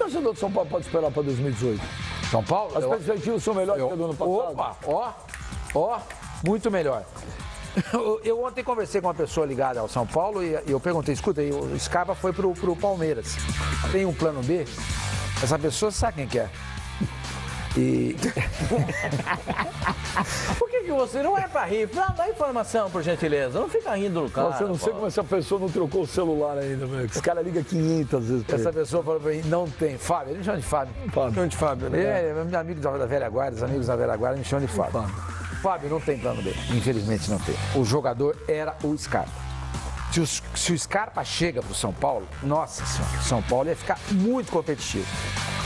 torcedor do São Paulo pode esperar para 2018? São Paulo? As perspectivas são melhores que a do ano passado. Opa, muito melhor. Eu ontem conversei com uma pessoa ligada ao São Paulo e eu perguntei, escuta, o Scarpa foi pro Palmeiras. Tem um plano B? Essa pessoa sabe quem que é. E... Por que você não é pra rir? Não, dá informação, por gentileza. Não fica rindo no cara. Nossa, eu não sei como essa pessoa não trocou o celular ainda, meu. Esse cara liga 500 vezes pra Essa ele. pessoa falou pra mim, não tem. Fábio, ele me chama de Fábio. Fábio. Fábio, né? É meu amigo da velha guarda, os amigos da velha guarda me chamam de Fábio. Fábio não tem plano B, infelizmente não tem. O jogador era o Scarpa. Se o Scarpa chega pro São Paulo, nossa senhora, o São Paulo ia ficar muito competitivo.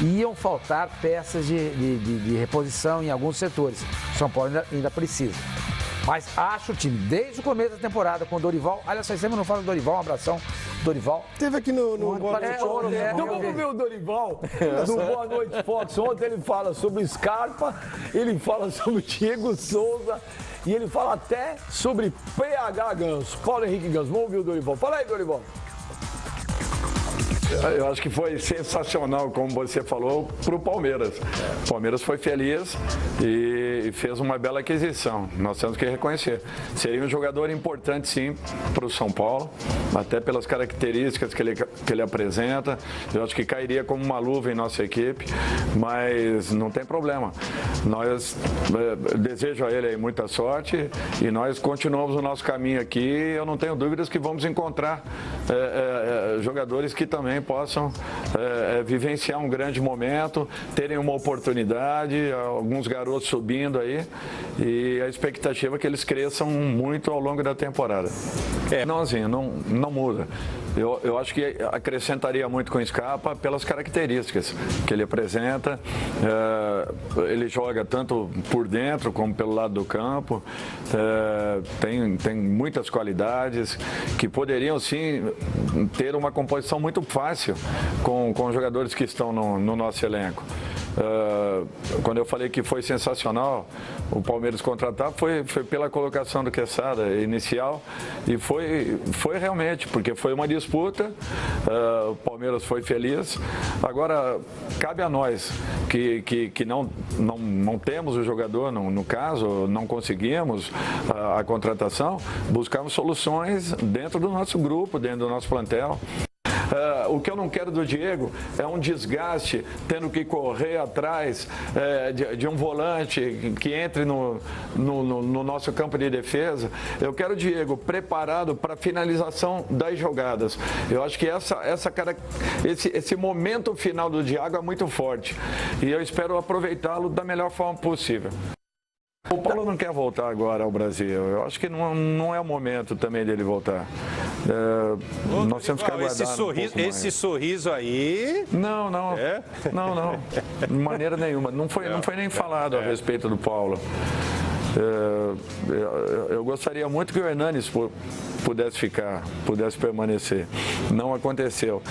Iam faltar peças de reposição em alguns setores. O São Paulo ainda precisa. Mas acho o time, desde o começo da temporada, com o Dorival. Olha só, sempre não fala do Dorival, um abração. Dorival. Teve aqui no Boa Noite. Então vamos ver o Dorival no Boa Noite Fox. Ontem ele fala sobre Scarpa, ele fala sobre Diego Souza e ele fala até sobre PH Ganso, Paulo Henrique Ganso. Vamos ouvir o Dorival. Fala aí, Dorival. Eu acho que foi sensacional, como você falou, para o Palmeiras. O Palmeiras foi feliz e fez uma bela aquisição. Nós temos que reconhecer. Seria um jogador importante, sim, para o São Paulo, até pelas características que ele apresenta. Eu acho que cairia como uma luva em nossa equipe, mas não tem problema. Nós desejo a ele aí muita sorte e nós continuamos o nosso caminho aqui. Eu não tenho dúvidas que vamos encontrar jogadores que também possam vivenciar um grande momento, terem uma oportunidade, alguns garotos subindo aí, e a expectativa é que eles cresçam muito ao longo da temporada. Não muda. Eu acho que acrescentaria muito com o Scarpa pelas características que ele apresenta. Ele joga tanto por dentro como pelo lado do campo. Tem muitas qualidades que poderiam sim ter uma composição muito fácil com os jogadores que estão no nosso elenco. Quando eu falei que foi sensacional o Palmeiras contratar, foi pela colocação do Quesada inicial e foi realmente, porque foi uma disputa, o Palmeiras foi feliz. Agora, cabe a nós que não temos o jogador, no caso, não conseguimos a contratação, buscarmos soluções dentro do nosso grupo, dentro do nosso plantel. O que eu não quero do Diego é um desgaste, tendo que correr atrás de um volante que entre no nosso campo de defesa. Eu quero o Diego preparado para a finalização das jogadas. Eu acho que esse momento final do Diego é muito forte e eu espero aproveitá-lo da melhor forma possível. O Paulo não quer voltar agora ao Brasil. Eu acho que não é o momento também dele voltar. Nós temos que aguardar esse sorriso aí... Não. De maneira nenhuma. Não foi nem falado a respeito do Paulo. Eu gostaria muito que o Hernanes pudesse permanecer. Não aconteceu.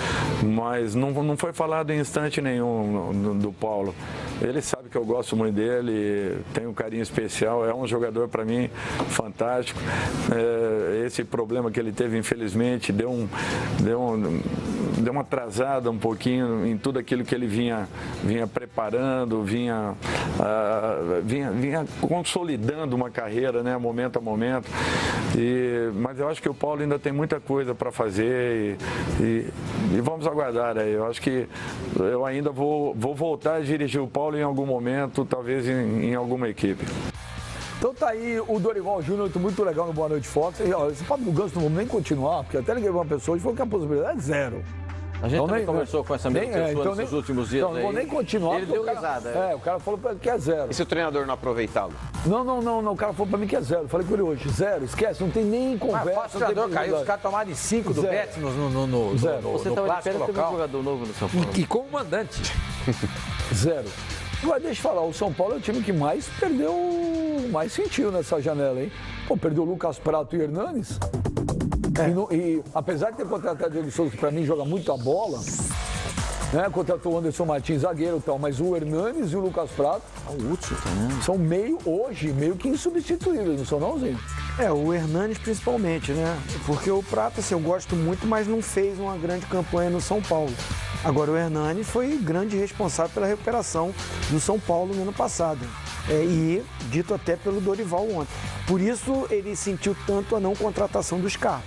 Mas não foi falado em instante nenhum do Paulo. Ele sabe que eu gosto muito dele, tenho um carinho especial, é um jogador para mim fantástico. Esse problema que ele teve, infelizmente, deu uma atrasada um pouquinho em tudo aquilo que ele vinha preparando, vinha consolidando uma carreira, né, momento a momento. Mas eu acho que o Paulo ainda tem muita coisa para fazer e vamos aguardar aí. Eu acho que eu ainda vou voltar a dirigir o Paulo em algum momento, talvez em alguma equipe. Então tá aí o Dorival Júnior, muito legal no Boa Noite Fox. E, ó, esse papo do Ganso não vamos nem continuar, porque até liguei pra uma pessoa e falou que a possibilidade é zero. A gente também conversou com essa mesma pessoa nesses últimos dias. Então, não vou nem continuar. Ele deu risada. O cara falou que é zero. E se o treinador não aproveitá-lo? Não, o cara falou pra mim que é zero. Eu falei com ele hoje, zero, esquece, não tem nem conversa. O treinador caiu, os caras tomaram de 5 do Betis no clássico local. Um jogador novo no São Paulo. E como mandante. Zero. Agora, deixa eu falar, o São Paulo é o time que mais perdeu, mais sentiu nessa janela, hein? Pô, perdeu o Lucas Prato e Hernanes. E apesar de ter contratado o Diego Souza, que pra mim joga muito a bola, né? Contratou o Anderson Martins, zagueiro e tal, mas o Hernanes e o Lucas Prato O Hudson também. São meio que insubstituíveis, não são não, Zinho? O Hernanes principalmente, né? Porque o Prata, assim, eu gosto muito, mas não fez uma grande campanha no São Paulo. Agora, o Hernani foi grande responsável pela recuperação do São Paulo no ano passado. E dito até pelo Dorival ontem. Por isso, ele sentiu tanto a não contratação do Scarpa.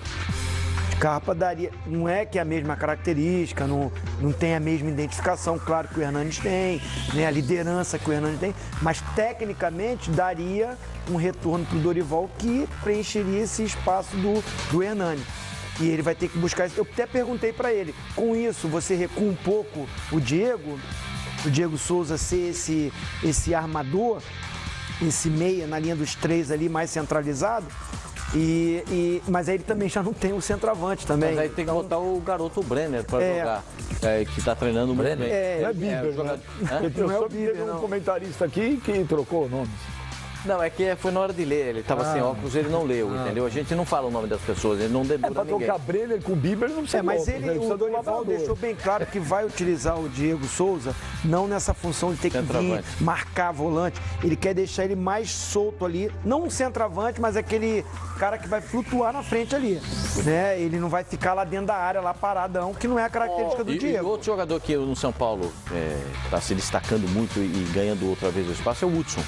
Scarpa daria, não é que é a mesma característica, não tem a mesma identificação, claro que o Hernanes tem, né, a liderança que o Hernanes tem, mas tecnicamente daria um retorno para o Dorival que preencheria esse espaço do Hernanes. E ele vai ter que buscar isso. Eu até perguntei para ele, com isso você recua um pouco o Diego Souza ser esse armador, esse meia na linha dos três ali mais centralizado? Mas aí ele também já não tem o centroavante também. Mas aí tem que botar o garoto Brenner para jogar, que está treinando o Brenner. Não é Bieber, né? Eu soube que teve um comentarista aqui que trocou o nome. Não, é que foi na hora de ler, ele estava sem óculos, ele não leu, entendeu? A gente não fala o nome das pessoas, ele não debruça pra ninguém. trocar Brenner com Bieber não precisa. Mas o Dorival deixou bem claro que vai utilizar o Diego Souza não nessa função de ter que vir, marcar volante. Ele quer deixar ele mais solto ali, não um centroavante, mas aquele cara que vai flutuar na frente ali, né? Ele não vai ficar lá dentro da área, lá paradão, que não é a característica do Diego. E outro jogador que no São Paulo está se destacando muito e ganhando outra vez o espaço é o Hudson.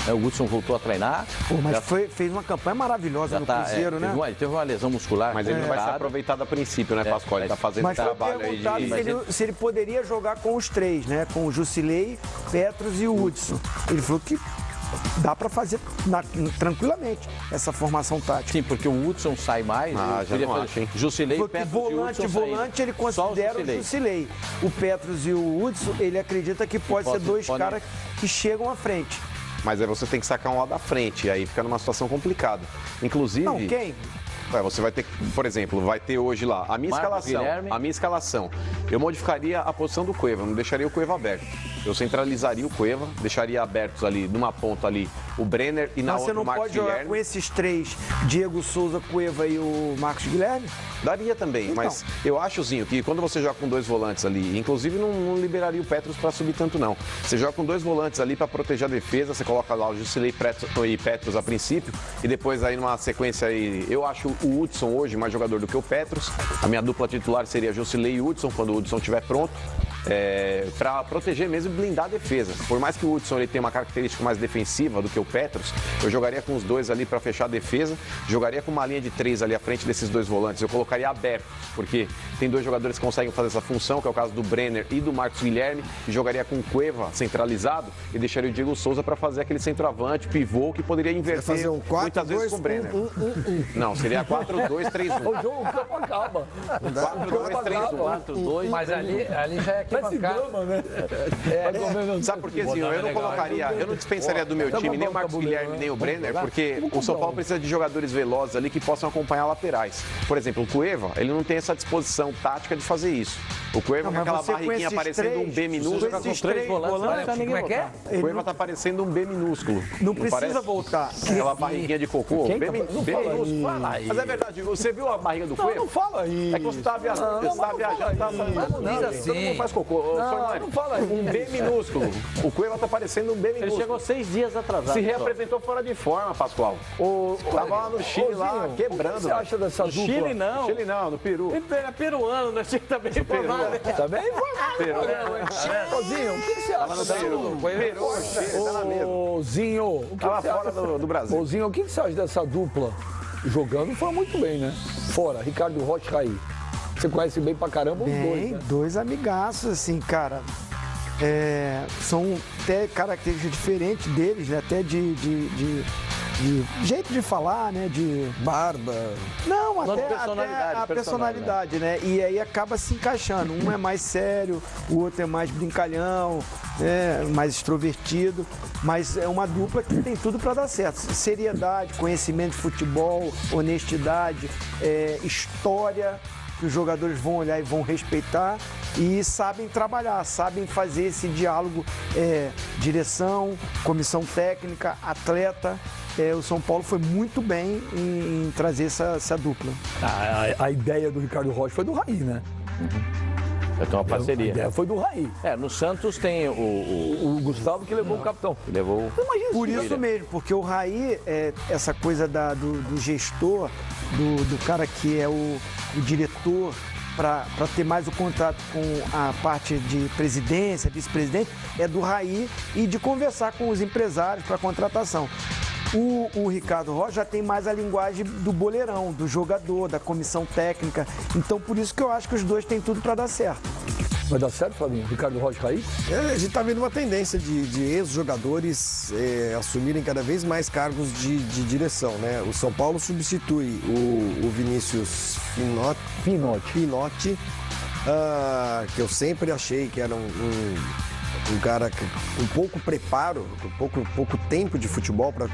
O Hudson voltou a treinar. Mas fez uma campanha maravilhosa no Cruzeiro, né? Teve uma lesão muscular. Mas ele não vai ser aproveitado a princípio, né, Pascoal? Ele está fazendo mas trabalho aí de... se ele poderia jogar com os três, né? Com o Jusilei, Petros e o Hudson. Ele falou que dá para fazer tranquilamente essa formação tática. Sim, porque o Hudson sai mais. Já não acho, hein? Jusilei, Petros e Hudson volante ele considera o Jusilei. O Petros e o Hudson, ele acredita que pode ser dois caras que chegam à frente. Mas aí você tem que sacar um lá da frente, e aí fica numa situação complicada. Inclusive... Não, quem? Você vai ter, por exemplo, vai ter hoje lá a minha escalação. Eu modificaria a posição do Cueva, não deixaria o Cueva aberto. Eu centralizaria o Cueva, deixaria abertos ali, numa ponta ali, o Brenner e na outra o Marcos Guilherme. Você não pode jogar com esses três, Diego Souza, Cueva e o Marcos Guilherme? Daria também, então. Mas eu acho, Zinho, que quando você joga com dois volantes ali, inclusive não liberaria o Petros para subir tanto não. Você joga com dois volantes ali para proteger a defesa, você coloca lá o Jusilei e Petros a princípio, e depois aí numa sequência aí, eu acho o Hudson hoje mais jogador do que o Petros. A minha dupla titular seria Jusilei e Hudson quando o Hudson estiver pronto. Para proteger mesmo e blindar a defesa. Por mais que o Hudson ele tenha uma característica mais defensiva do que o Petros, eu jogaria com os dois ali para fechar a defesa, jogaria com uma linha de três ali à frente desses dois volantes, eu colocaria aberto, porque tem dois jogadores que conseguem fazer essa função, que é o caso do Brenner e do Marcos Guilherme, e jogaria com o Cueva centralizado e deixaria o Diego Souza para fazer aquele centroavante, pivô, que poderia inverter fazer um 4, muitas vezes com o Brenner. Não, seria 4-2-3-1. O jogo acaba. 4-2-3-1. Mas ali já é Parece grama, né? Sabe por que, Zinho? Eu não colocaria, eu não dispensaria do meu time nem o Marcos Guilherme, nem o Brenner, porque o São Paulo precisa de jogadores velozes ali que possam acompanhar laterais. Por exemplo, o Cueva, ele não tem essa disposição tática de fazer isso. O Cueva com aquela barriguinha parecendo um B minúsculo. Com esses três volantes, como é que é? O Cueva tá parecendo um B minúsculo. Não precisa voltar. Aquela barriguinha de cocô. B minúsculo. Fala aí. Mas é verdade, você viu a barriga do Cueva? Não fala aí. É que você tá viajando. Você tá viajando, tá fazendo assim. todo mundo faz cocô. Não fala aí. Um B minúsculo. O Cueva tá parecendo um B minúsculo. Ele chegou 6 dias atrasado. Se reapresentou fora de forma, Pascoal. Tava lá no Chile, lá, quebrando. O que você acha dessa dupla? Chile não. Chile não, no Peru. Ele é peruano, né? Tá bem informado. Tá bem informado. Zinho, o que você acha dessa dupla? Peru, tá na mesma. Ô, Zinho, o que Tava você fora acha? do Brasil. Ô, Zinho, o que você acha dessa dupla? Jogando foi muito bem, né? Fora, Ricardo Rocha e Raí. Você conhece bem pra caramba os dois, né? Dois amigaços, assim, cara. São até características diferentes deles, né? Até de jeito de falar, né? De barba. Não, Não, até personalidade, a personalidade, né? E aí acaba se encaixando. Um é mais sério, o outro é mais brincalhão, mais extrovertido. Mas é uma dupla que tem tudo para dar certo. Seriedade, conhecimento de futebol, honestidade, história, que os jogadores vão olhar e vão respeitar e sabem trabalhar, sabem fazer esse diálogo, direção, comissão técnica, atleta. O São Paulo foi muito bem em trazer essa dupla. A ideia do Ricardo Rocha foi do Raí, né? Eu tenho uma parceria. A ideia foi do Raí. No Santos tem O Gustavo que levou o capitão. levou. Por isso mesmo, porque o Raí, essa coisa do gestor, do cara que é o diretor para ter mais o contato com a parte de presidência, vice-presidente, é do Raí e de conversar com os empresários para contratação. O Ricardo Rocha já tem mais a linguagem do boleirão, do jogador, da comissão técnica. Então, por isso que eu acho que os dois têm tudo para dar certo. Vai dar certo, Flavinho? Ricardo Rocha Raí? A gente está vendo uma tendência de ex-jogadores assumirem cada vez mais cargos de direção, né? O São Paulo substitui o Vinícius Pinotti, que eu sempre achei que era um cara com pouco preparo, com pouco tempo de futebol para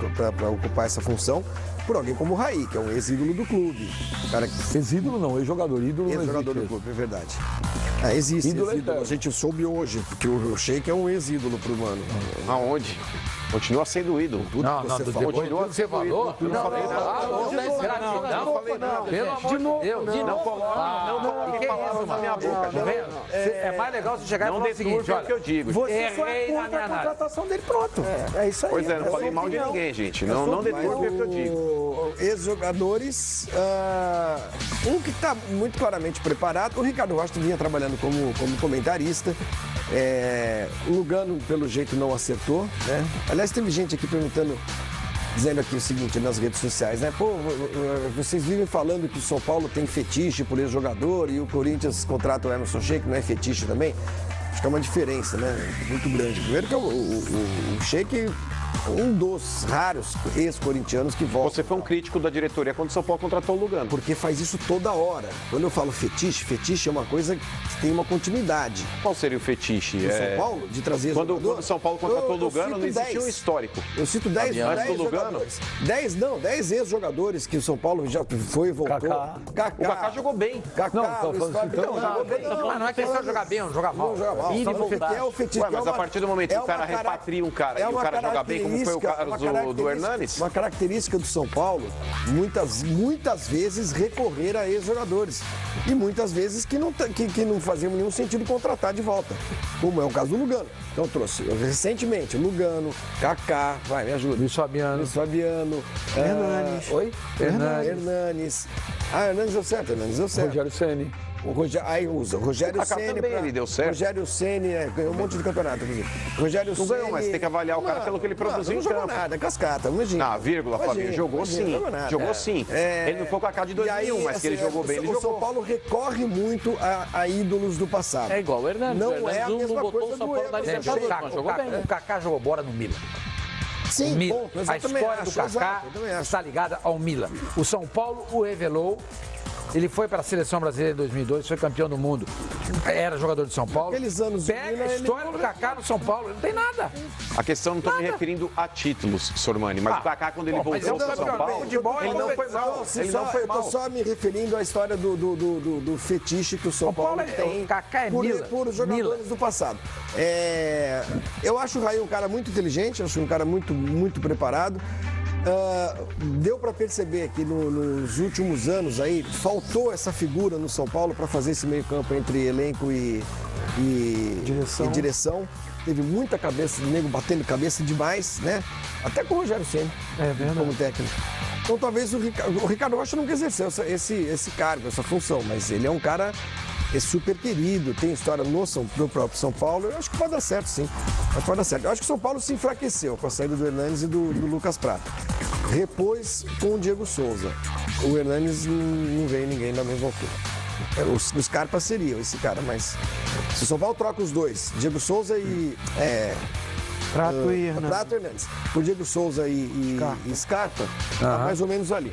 ocupar essa função, por alguém como o Raí, que é um ex-ídolo do clube. Ex-ídolo não, ex-jogador. Ídolo não ex-jogador do clube, é verdade. Existe ídolo. A gente soube hoje, porque o Sheik é um ex-ídolo pro Mano. Aonde? Continua sendo ídolo. Tudo não, que você falou. Continua que você falou. Não falei nada. Pelo amor de Deus. Não coloque palavras na minha boca. É mais legal você chegar e falar o seguinte, olha, que eu digo. Você foi contra a contratação dele, pronto. É isso aí. Pois é, não falei mal de ninguém, gente. Não deturpe o que eu digo. Ex-jogadores, um que está muito claramente preparado, o Ricardo Rocha vinha trabalhando como comentarista. O Lugano, pelo jeito, não acertou, né? Aliás, teve gente aqui perguntando, dizendo aqui o seguinte nas redes sociais, né? Pô, vocês vivem falando que o São Paulo tem fetiche por ex-jogador e o Corinthians contrata o Emerson Sheik, não é fetiche também? Acho que é uma diferença, né? Muito grande. Primeiro que o Sheik, um dos raros ex-corintianos que volta. Você foi um crítico da diretoria quando o São Paulo contratou o Lugano. Porque faz isso toda hora. Quando eu falo fetiche é uma coisa que tem uma continuidade. Qual seria o fetiche? Do São Paulo? De trazer quando o São Paulo contratou o Lugano, não existia um histórico. Eu cito 10 jogadores. 10 ex-jogadores que o São Paulo já foi e voltou. Kaká. O Kaká jogou bem. Não é questão de jogar bem, não jogar mal. Mas a partir do momento que o cara repatria um cara e o cara joga bem, como foi o caso do Hernanes? Uma característica do São Paulo, muitas vezes recorrer a ex-jogadores. E muitas vezes que não faziam nenhum sentido contratar de volta. Como é o caso do Lugano. Então trouxe recentemente Lugano, Kaká, me ajuda. Luiz Fabiano. Hernanes. Oi? Hernanes. Hernanes deu certo. Rogério Ceni. O Rogério Ceni também ele deu certo. Rogério Ceni ganhou um monte de campeonato. Rogério Ceni. Não ganhou, mas tem que avaliar o cara pelo que ele produziu em campo. Não jogou nada, é cascata, imagina. Vírgula, Fabinho, jogou sim. Jogou sim. Ele não foi o Kaká de 2001, mas que ele jogou bem, ele jogou. O São Paulo recorre muito a ídolos do passado. É igual o Hernanes. Não é a mesma coisa do O Kaká jogou bola no Milan. Sim, a história do Kaká está ligada ao Milan. O São Paulo o revelou. Ele foi para a Seleção Brasileira em 2002, foi campeão do mundo. Era jogador de São Paulo. Aqueles anos Pega a história do Kaká no São Paulo, não tem nada. A questão não estou me referindo a títulos, Sormani, mas o Kaká, quando ele voltou para São Paulo, ele não foi mal. Eu estou só me referindo à história do fetiche que o São Paulo tem por jogadores do passado. Eu acho o Raí um cara muito inteligente, acho um cara muito preparado. Deu para perceber que nos últimos anos aí faltou essa figura no São Paulo para fazer esse meio campo entre elenco e direção. Teve muita cabeça, nego batendo cabeça demais, né? Até com o Rogério Ceni como técnico. Então talvez o Ricardo Rocha nunca exerceu esse cargo, essa função, mas ele é um cara super querido, tem história no próprio São Paulo. Eu acho que pode dar certo, sim. Pode dar certo. Eu acho que o São Paulo se enfraqueceu com a saída do Hernanes e do Lucas Prata. Repôs com o Diego Souza. O Hernanes não veio ninguém da mesma altura. O Scarpa seria esse cara, mas se o São Paulo troca os dois, Diego Souza e Prato e Hernanes. Por Diego Souza e Scarpa, tá mais ou menos ali.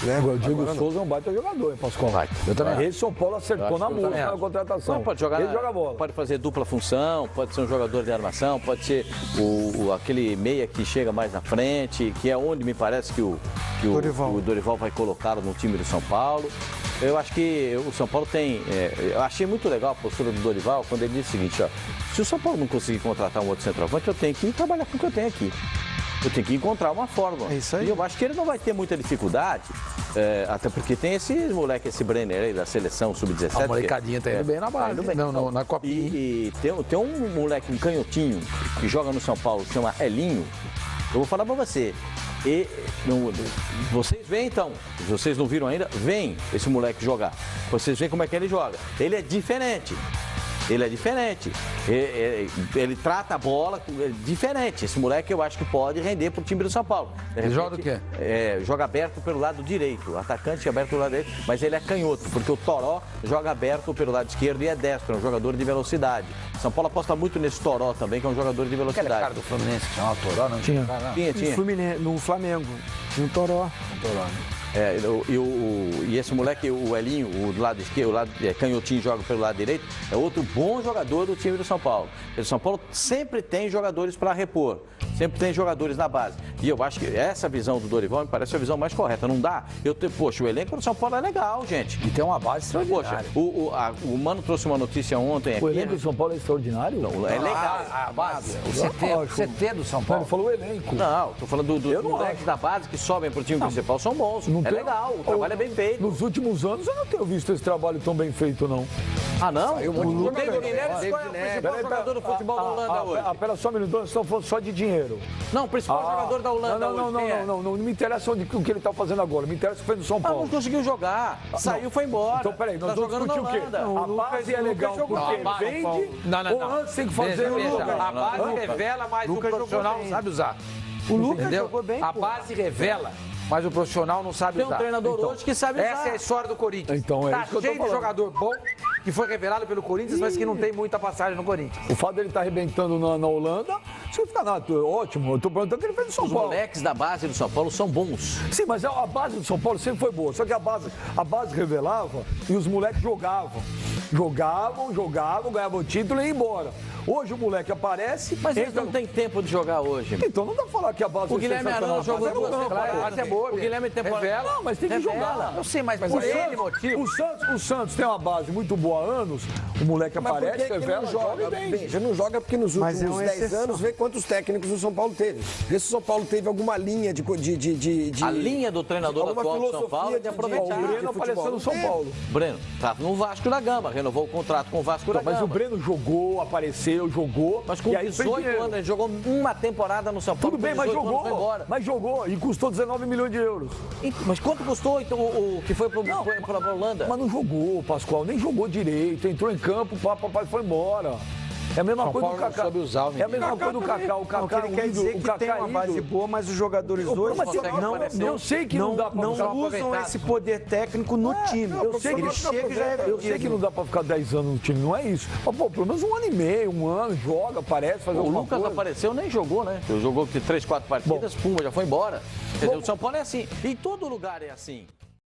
Né? Agora, o Diego Souza é um baita jogador, hein, Pascoal? Eu também. Esse São Paulo acertou na mão na contratação. Não, pode jogar, ele joga bola. Pode fazer dupla função, pode ser um jogador de armação, pode ser aquele meia que chega mais na frente, que é onde me parece que o Dorival vai colocá-lo no time do São Paulo. Eu acho que o São Paulo tem... eu achei muito legal a postura do Dorival quando ele disse o seguinte, ó, se o São Paulo não conseguir contratar um outro centroavante, eu tenho que trabalhar com o que eu tenho aqui. Eu tenho que encontrar uma fórmula. É isso aí. E eu acho que ele não vai ter muita dificuldade, até porque tem esse moleque, esse Brenner aí da seleção sub-17. A molecadinha tá indo bem na base, na copinha. E tem um moleque, um canhotinho, que joga no São Paulo, que chama Elinho. Eu vou falar pra você, E vocês veem então, se vocês não viram ainda, veem esse moleque jogar. Vocês veem como é que ele joga. Ele é diferente. Ele é diferente. Ele trata a bola diferente. Esse moleque eu acho que pode render pro time do São Paulo. Ele joga o quê? Joga aberto pelo lado direito. Atacante aberto pelo lado direito, mas ele é canhoto, porque o Toró joga aberto pelo lado esquerdo e é destro, é um jogador de velocidade. São Paulo aposta muito nesse Toró também, que é um jogador de velocidade. Aquele cara do Fluminense que chamava Toró, não tinha? Tinha. No Flamengo, tinha um Toró. E esse moleque, o Elinho, o do lado esquerdo, o lado canhotinho, joga pelo lado direito, é outro bom jogador do time do São Paulo. O São Paulo sempre tem jogadores para repor, sempre tem jogadores na base. E eu acho que essa visão do Dorival me parece a visão mais correta. Não dá? Poxa, o elenco do São Paulo é legal, gente. E tem uma base extraordinária. Poxa, o Mano trouxe uma notícia ontem aqui. O elenco do São Paulo é extraordinário? Não, é legal. A base, o CT do São Paulo. Ele falou o elenco. Não, tô falando dos moleques da base que sobem pro time principal, são bons. Legal, o trabalho é bem feito. Nos últimos anos eu não tenho visto esse trabalho tão bem feito, não. Ah, não? O David Neres, qual é o principal jogador do futebol da Holanda hoje? Pera só um minuto, nós estamos falando só de dinheiro. Não, o principal jogador da Holanda hoje. Não me interessa o que ele está fazendo agora, me interessa o que fez no São Paulo. Não conseguiu jogar, saiu, foi embora. Então, peraí, nós vamos discutir o quê? A base é legal porque vende ou antes tem que fazer a base revela, mas o profissional não sabe usar. O Lucas jogou bem, a base revela, mas o profissional não sabe usar. Tem um treinador hoje que sabe usar. Essa é a história do Corinthians. Então, tá cheio de jogador bom que foi revelado pelo Corinthians, mas que não tem muita passagem no Corinthians. O fato dele estar arrebentando na Holanda, você fica ótimo. Eu tô perguntando o que ele fez no São Paulo. Os moleques da base do São Paulo são bons. Sim, mas a base do São Paulo sempre foi boa. Só que a base revelava e os moleques jogavam. Jogavam, ganhavam título e iam embora. Hoje o moleque aparece... Mas eles não têm tempo de jogar hoje. Então não dá pra falar que a base... O Guilherme Arão jogou duas temporadas. É boa, o Guilherme tem revela. Não, mas tem que jogar. Eu sei, mas por ele motivo... O Santos tem uma base muito boa há anos. O moleque aparece, revela, joga bem. Já não joga porque nos últimos 10 anos vê quantos técnicos o São Paulo teve. Vê se o São Paulo teve alguma linha de a linha do treinador atual do São Paulo é de aproveitar. O Breno apareceu no São Paulo. Breno tá no Vasco da Gama, renovou o contrato com o Vasco da Gama. Mas o Breno jogou, apareceu, jogou. Mas com 18 anos, ele jogou uma temporada no São Paulo. Tudo bem, mas jogou e custou 19 milhões de euros. Mas quanto custou então o que foi para a Holanda? Mas não jogou, Pascoal, nem jogou direito, entrou em campo, papai foi embora. É a mesma coisa do Kaká. É a mesma coisa do Kaká. O Kaká ele quer dizer que tem uma base boa, mas os jogadores hoje eu sei que não dá pra não usam esse poder técnico no time. Eu sei que não dá pra ficar 10 anos no time, não é isso. Mas, pô, pelo menos um ano e meio, um ano, joga, aparece, faz alguma coisa. O Lucas apareceu, nem jogou, né? Jogou 3, 4 partidas, pumba, já foi embora. O São Paulo é assim. Em todo lugar é assim.